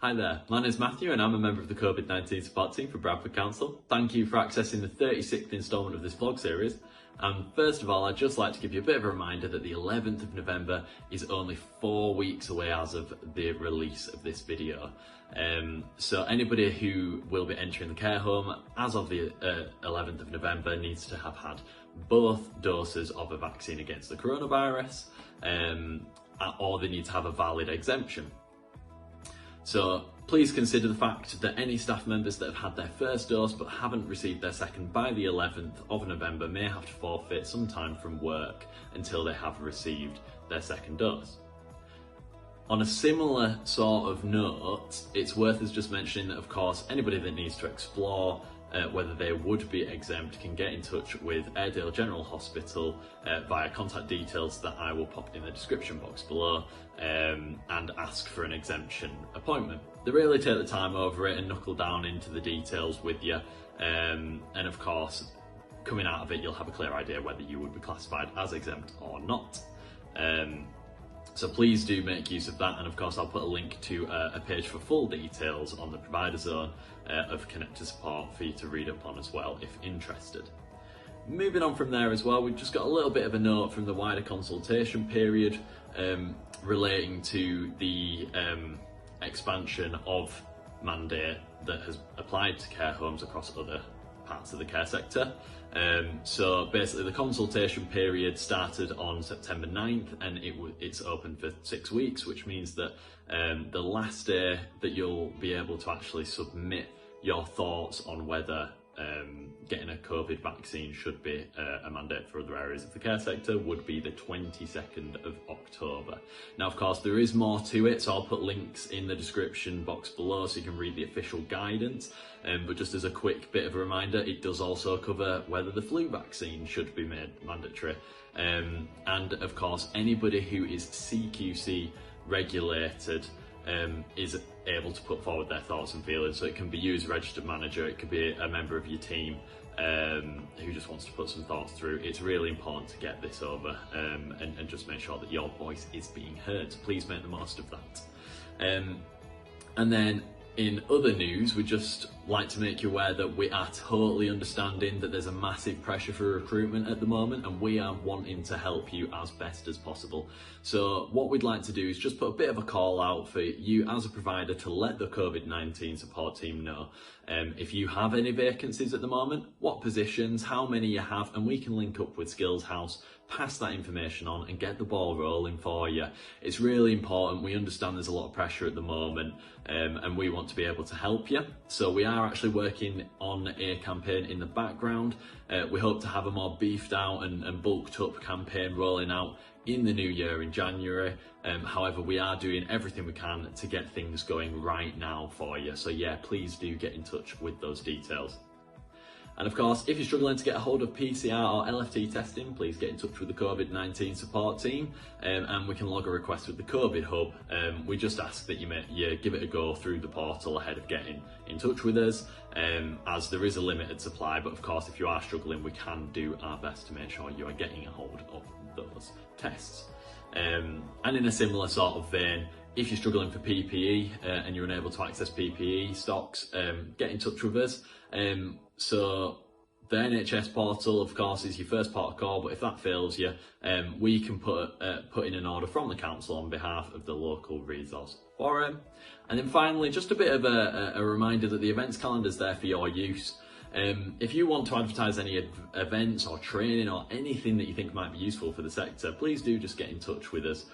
Hi there, my name is Matthew and I'm a member of the COVID-19 support team for Bradford Council. Thank you for accessing the 36th instalment of this vlog series. And first of all, I'd just like to give you a bit of a reminder that the 11th of November is only 4 weeks away as of the release of this video. So anybody who will be entering the care home as of the 11th of November needs to have had both doses of a vaccine against the coronavirus, or they need to have a valid exemption. So please consider the fact that any staff members that have had their first dose but haven't received their second by the 11th of November may have to forfeit some time from work until they have received their second dose. On a similar sort of note, it's worth us just mentioning that, of course, anybody that needs to explore whether they would be exempt can get in touch with Airedale General Hospital via contact details that I will pop in the description box below, and ask for an exemption appointment. They really take the time over it and knuckle down into the details with you, and of course coming out of it you'll have a clear idea whether you would be classified as exempt or not. So please do make use of that, and of course I'll put a link to a page for full details on the provider zone of Connect to Support for you to read up on as well if interested. Moving on from there as well, we've just got a little bit of a note from the wider consultation period relating to the expansion of mandate that has applied to care homes across other parts of the care sector. So basically the consultation period started on September 9th and it's open for 6 weeks, which means that the last day that you'll be able to actually submit your thoughts on whether getting a COVID vaccine should be a mandate for other areas of the care sector would be the 22nd of October. Now, of course, there is more to it, so I'll put links in the description box below so you can read the official guidance. But just as a quick bit of a reminder, it does also cover whether the flu vaccine should be made mandatory. And of course, anybody who is CQC regulated is able to put forward their thoughts and feelings. So it can be you as a registered manager, it could be a member of your team who just wants to put some thoughts through. It's really important to get this over and just make sure that your voice is being heard. So please make the most of that. And then in other news, we just like to make you aware that we are totally understanding that there's a massive pressure for recruitment at the moment, and we are wanting to help you as best as possible. So what we'd like to do is just put a bit of a call out for you as a provider to let the COVID-19 support team know if you have any vacancies at the moment, what positions, how many you have, and we can link up with Skills House, pass that information on and get the ball rolling for you. It's really important. We understand there's a lot of pressure at the moment, and we want to be able to help you. So we are actually working on a campaign in the background. We hope to have a more beefed out and bulked up campaign rolling out in the new year in January. However, we are doing everything we can to get things going right now for you. So yeah, please do get in touch with those details. And of course, if you're struggling to get a hold of PCR or LFT testing, please get in touch with the COVID-19 support team, and we can log a request with the COVID hub. We just ask that you give it a go through the portal ahead of getting in touch with us, as there is a limited supply, but of course if you are struggling we can do our best to make sure you are getting a hold of those tests. And in a similar sort of vein, if you're struggling for PPE and you're unable to access PPE stocks, get in touch with us. So the NHS portal, of course, is your first port of call, but if that fails you, we can put in an order from the council on behalf of the local resource forum. And then finally, just a bit of a reminder that the events calendar is there for your use. If you want to advertise any events or training or anything that you think might be useful for the sector, please do just get in touch with us.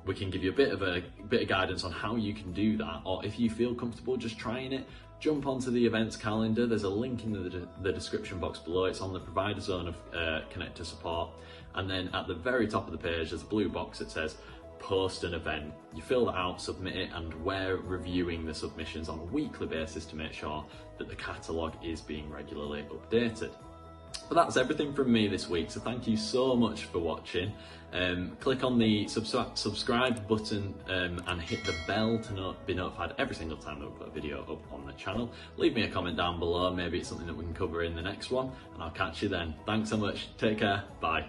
We can give you a bit of guidance on how you can do that, or if you feel comfortable just trying it, jump onto the events calendar. There's a link in the description box below. It's on the provider zone of Connect to Support, and then at the very top of the page there's a blue box that says post an event. You fill that out, submit it, and we're reviewing the submissions on a weekly basis to make sure that the catalogue is being regularly updated. But that's everything from me this week, so thank you so much for watching. Click on the subscribe button and hit the bell to be notified every single time that we put a video up on the channel. Leave me a comment down below, maybe it's something that we can cover in the next one, and I'll catch you then. Thanks so much, take care, bye.